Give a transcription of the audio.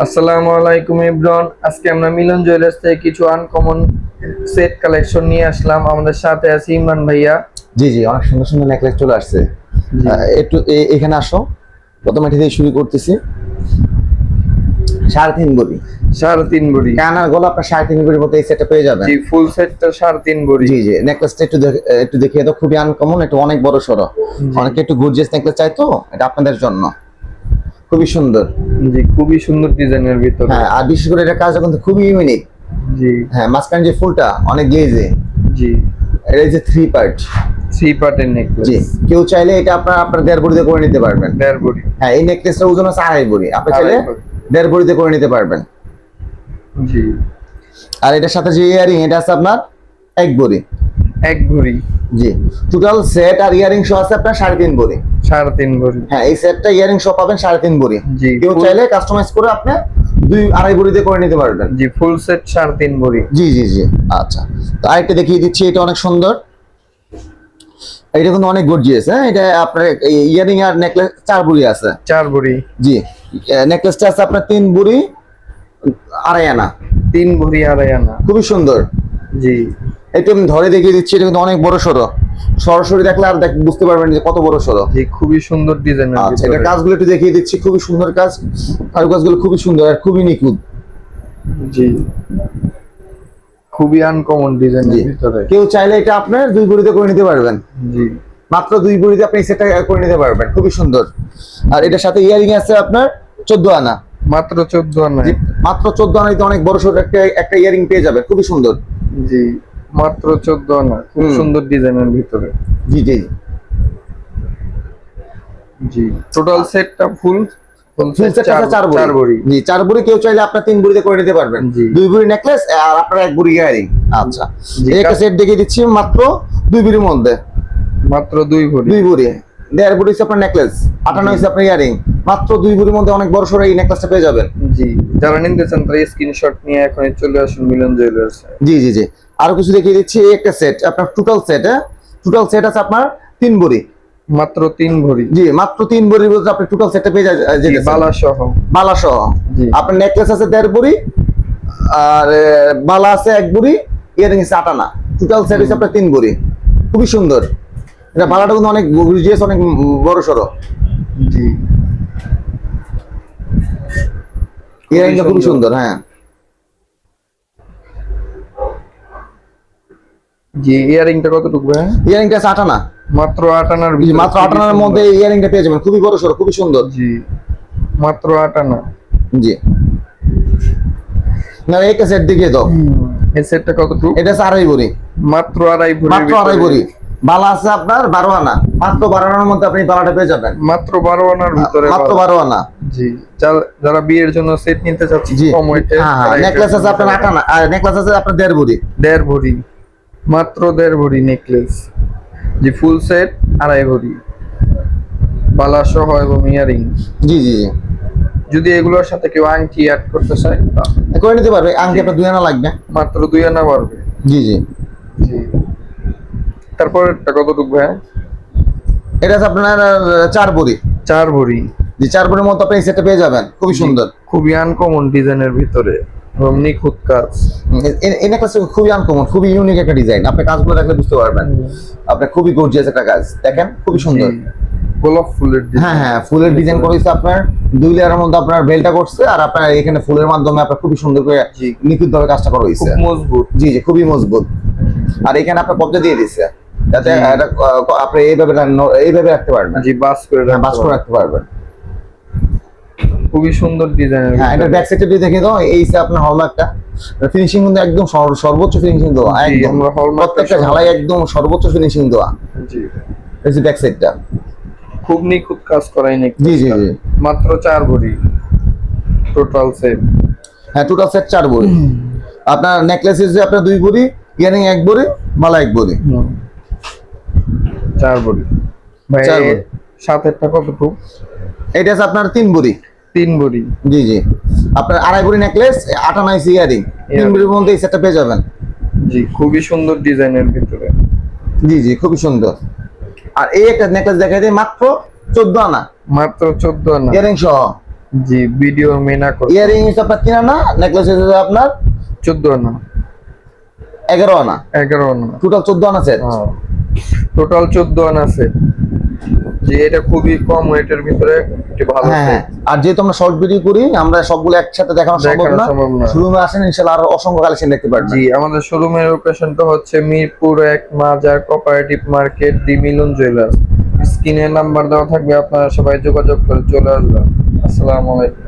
আসসালামু আলাইকুম ইব্রান। আজকে আমরা মিলন জুয়েলার্স থেকে কিছু আনকমন সেট কালেকশন নিয়ে আসলাম। আমাদের সাথে আছে ইমরান ভাইয়া। জি জি, অনেক সুন্দর সুন্দর নেকলেস চলে আসছে। জি। একটু এখানে আসো। প্রথমে এটি দিয়ে শুরু করতেছি। 3.5 ভরি 3.5 ভরি। কানার গলা আপনার 3.5 ভরির মতো এই সেটটা পেয়ে যাবেন। জি, ফুল সেটটা 3.5 ভরি। জি জি, নেকলেসটা একটু দেখিয়ে দাও। খুবই আনকমন, একটু অনেক বড় সড়ো। অনেকে একটু গর্জিয়াস নেকলেস চাই, তো এটা আপনাদের জন্য খুবই সুন্দর। জি, খুবই সুন্দর ডিজাইনের ভিতরে। হ্যাঁ, আর বিশেষ করে এটা কাজটা কিন্তু খুবই ইউনিক। জি। হ্যাঁ, মাঝখানে যে ফুলটা অনেক গ্লেজে। জি, এটা যে 3 পার্ট। 3 পার্টের নেকলেস। জি, কেউ চাইলে এটা আপনার 1.5 ভরিতে করে নিতে পারবেন। 1.5 ভরি। হ্যাঁ, এই নেকলেসটার ওজন আছে 2.5 ভরি। আপনি চাইলে 2.5 ভরি। 1.5 ভরিতে করে নিতে পারবেন। জি। আর এটার সাথে যে ইয়ারিং, এটা আছে আপনার 1 ভরি। 1 ভরি। জি, টোটাল সেট আর ইয়ারিং সহ আছে আপনার 3.5 ভরি। 3.5 ভরি। হ্যাঁ, এই সেটটা ইয়ারিং সহ পাবেন 3.5 ভরি। জি, কেউ চাইলে কাস্টমাইজ করে আপনি 2.5 ভরিতে করে নিতে পারবেন। জি, ফুল সেট 3.5 ভরি। জি জি জি। আচ্ছা, তো আরেকটা দেখিয়ে দিচ্ছি। এটা অনেক সুন্দর। এটা কিন্তু অনেক গর্জিয়াস। হ্যাঁ, এটা আপনার ইয়ারিং আর নেকলেস 4 ভরি আছে। 4 ভরি। জি, নেকলেসটা আছে আপনার 3 ভরি 2.5 আনা। 3 ভরি 2.5 আনা। খুবই সুন্দর। জি। একটু আমি ধরে দেখিয়ে দিচ্ছি। এটা কিন্তু অনেক বড় সড়ো। সরাসরি দেখলে আর বুঝতে পারবেন যে কত বড় সড়ো। জি, খুবই সুন্দর ডিজাইনের আচ্ছা, ভিতরে। এটা কাজগুলো একটু দেখিয়ে দিচ্ছি। খুবই সুন্দর কাজ। আর কাজগুলো খুবই সুন্দর আর খুবই নিখুঁত। জি, খুবই আনকমন জি, ডিজাইনের ভিতরে। কেউ চাইলে এটা আপনার 2 ভরিতে করে নিতে পারবেন। জি। মাত্র 2 ভরিতে আপনি সেটা করে নিতে পারবেন। খুবই সুন্দর। আর এটার সাথে ইয়ারিং আছে আপনার 14 আনা। মাত্র 14 আনা। জি, মাত্র 14 আনাতে অনেক বড় সড়ো একটা ইয়ারিং পেয়ে যাবেন। খুবই সুন্দর। জি, মাত্র 14 আনা। খুব সুন্দর ডিজাইনের ভিতরে। জি জি। জি, টোটাল সেটটা ফুল ফুল সেট আছে 4 4 ভরি। জি, 4 ভরি। কেউ চাইলে আপনার 3 ভরিতে করে নিতে পারবেন। জি। 2 ভরি নেকলেস আর আপনার 1 ভরি ইয়ারিং। আচ্ছা, জি, এই একটা সেট দেখিয়ে দিচ্ছি মাত্র 2 ভরির মধ্যে। মাত্র 2 ভরি। 2 ভরি 1.5 ভরি হচ্ছে আপনার নেকলেস, 58 হচ্ছে আপনার ইয়ারিং। মাত্র 2 ভরির মধ্যে অনেক বড় সড়ো এই নেকলেসটা পেয়ে যাবেন। জি, যারা নিতে চান তারা স্ক্রিনশট নিয়ে এখনই চলে আসুন মিলন জুয়েলার্স। জি জি জি। আরো কিছু দেখিয়ে দিচ্ছি। এই একটা সেট আপনার টোটাল সেট। হ্যাঁ, টোটাল সেট আছে আপনার 3 ভরি। মাত্র 3 ভরি। জি, মাত্র 3 ভরির মধ্যে আপনি টোটাল সেটটা পেয়ে জি, যেতেছেন। বালা সহ। বালা সহ। জি। আপনার নেকলেস আছে 1.5 ভরি আর বালা আছে 1 ভরি, ইয়ারিং আছে 8 আনা। টোটাল সেট হচ্ছে আপনার 3 ভরি। খুবই সুন্দর। এটা বালাটা কিন্তু অনেক গর্জিয়াস, অনেক বড় সড়ো। জি, ইয়ারিংটা খুবই সুন্দর। হ্যাঁ। জি, ইয়ারিংটা কতটুকু ভাই? ইয়ারিংটা আছে 8 আনা। মাত্র 8 আনার জি, ভিতরে। মাত্র 8 আনার মধ্যে ইয়ারিংটা পেয়ে যাবেন। খুবই বড় সড়ো, খুবই সুন্দর। জি, মাত্র 8 আনা। জি। না, একটা সেট দেখিয়ে দাও। এই সেটটা কতটুকু? এটা আছে 2.5 ভরি। মাত্র 2.5 ভরি। মাত্র 2.5 ভরি। বালা আছে আপনার 12 আনা। মাত্র 12 আনার মধ্যে আপনি বালাটা পেয়ে যাবেন। মাত্র 12 আনার ভিতরে। মাত্র 12 আনা। জি, যারা বিয়ের জন্য সেট নিতে চাচ্ছে জি, কম ওয়েটে। হ্যাঁ, নেকলেস আছে আপনার 8 আনা আর নেকলেস আছে আপনার 1.5 ভরি। 1.5 ভরি। মাত্র 1.5 ভরি নেকলেস। জি, ফুল সেট 2.5 ভরি। বালা সহ এবং ইয়ারিং। জি জি জি। যদি এগুলোর সাথে কেউ আংটি অ্যাড করতে চায় করে নিতে পারবে। আংটি আপনার 2 আনা লাগবে। মাত্র 2 আনা পারবে। জি জি। জি, তারপর একটা কতটুকু ভাই? এটা আছে আপনার 4 ভরি। 4 ভরি। জি, 4 ভরির মতো আপনি এই সেটটা পেয়ে যাবেন। খুবই সুন্দর। খুবই আনকমন ডিজাইনের ভিতরে এবং নিখুঁত কাজ। এই নেকলেসটা খুবই আনকমন, খুবই ইউনিক একটা ডিজাইন। আপনি কাজগুলো দেখলে বুঝতে পারবেন। আপনার খুবই গর্জিয়াস একটা কাজ। দেখেন, খুবই সুন্দর। জি, গোলাপ ফুলের হ্যাঁ ডিজাইন। হ্যাঁ, ফুলের ডিজাইন করেছে আপনার 2 লেয়ারের মধ্যে আপনার বেলটা করছে। আর আপনার এখানে ফুলের মাধ্যমে আপনার খুবই সুন্দর করে জি, নিখুঁত ভাবে কাজটা করা খুব হয়েছে। মজবুত। জি জি, খুবই মজবুত। আর এখানে আপনার কবজা দিয়ে দিচ্ছে যাতে জি। এটা, আপনি এইভাবে রাখতে পারবেন। জি, বাস করে হ্যাঁ, বাস করে রাখতে পারবেন। খুবই সুন্দর ডিজাইনের। হ্যাঁ, এটা ব্যাক সাইডে দিয়ে দেখে দাও। এই যে আপনার হলমার্কটা ফিনিশিং কিন্তু একদম সর্বোচ্চ ফিনিশিং দেওয়া। জি, একদম আমরা hallmark প্রত্যেকটা সহ- ঝালাই একদম সর্বোচ্চ ফিনিশিং দেওয়া। জি, এই যে ব্যাক সাইডটা। খুব নিখুঁত কাজ করাই নাকি। জি জি জি। মাত্র 4 ভরি টোটাল সেট। হ্যাঁ, টোটাল সেট 4 ভরি। আপনার নেকলেস যে আপনার 2 ভরি, ইয়ারিং 1 ভরি, মালা 1 ভরি। 4 ভরি ভাই। 4 ভরি। সাথেরটা কতটুকু? এটা আছে আপনার 3 ভরি। 3 ভরি। জি জি। আপনার 2.5 ভরি নেকলেস, 8 আনা ইয়ারিং। 3 ভরির মধ্যে এই সেটটা পেয়ে যাবেন। জি, খুবই সুন্দর ডিজাইনের ভিতরে। জি জি, খুবই সুন্দর। আর এই একটা নেকলেস দেখাই দিই মাত্র 14 আনা মাত্র 14 আনা। ইয়ারিং সহ। জি ভিডিও মেনা করে ইয়ারিং হচ্ছে আপনার 3 আনা, নেকলেস হচ্ছে আপনার 14 আনা 11 আনা, 11 আনা টোটাল 14 আনা সেট। টোটাল 14 আনা আছে। যে এটা খুবই কম ওয়েটের ভিতরে একটি ভালো হ্যাঁ set। আর যেহেতু আমরা শর্ট ভিডিও করি, আমরা সবগুলো একসাথে দেখানো সম্ভব দেখানো না। সম্ভব না। শোরুমে আসেন, ইনশাআল্লাহ আরো অসংখ্য কালেকশন দেখতে পারবেন। জি আমাদের শোরুমের লোকেশনটা হচ্ছে মিরপুর 1 মাজার কোঅপারেটিভ মার্কেট, দি মিলন জুয়েলার্স। স্ক্রিনে নাম্বার দেওয়া থাকবে, আপনারা সবাই যোগাযোগ করে চলে আসবেন। আসসালামু আলাইকুম।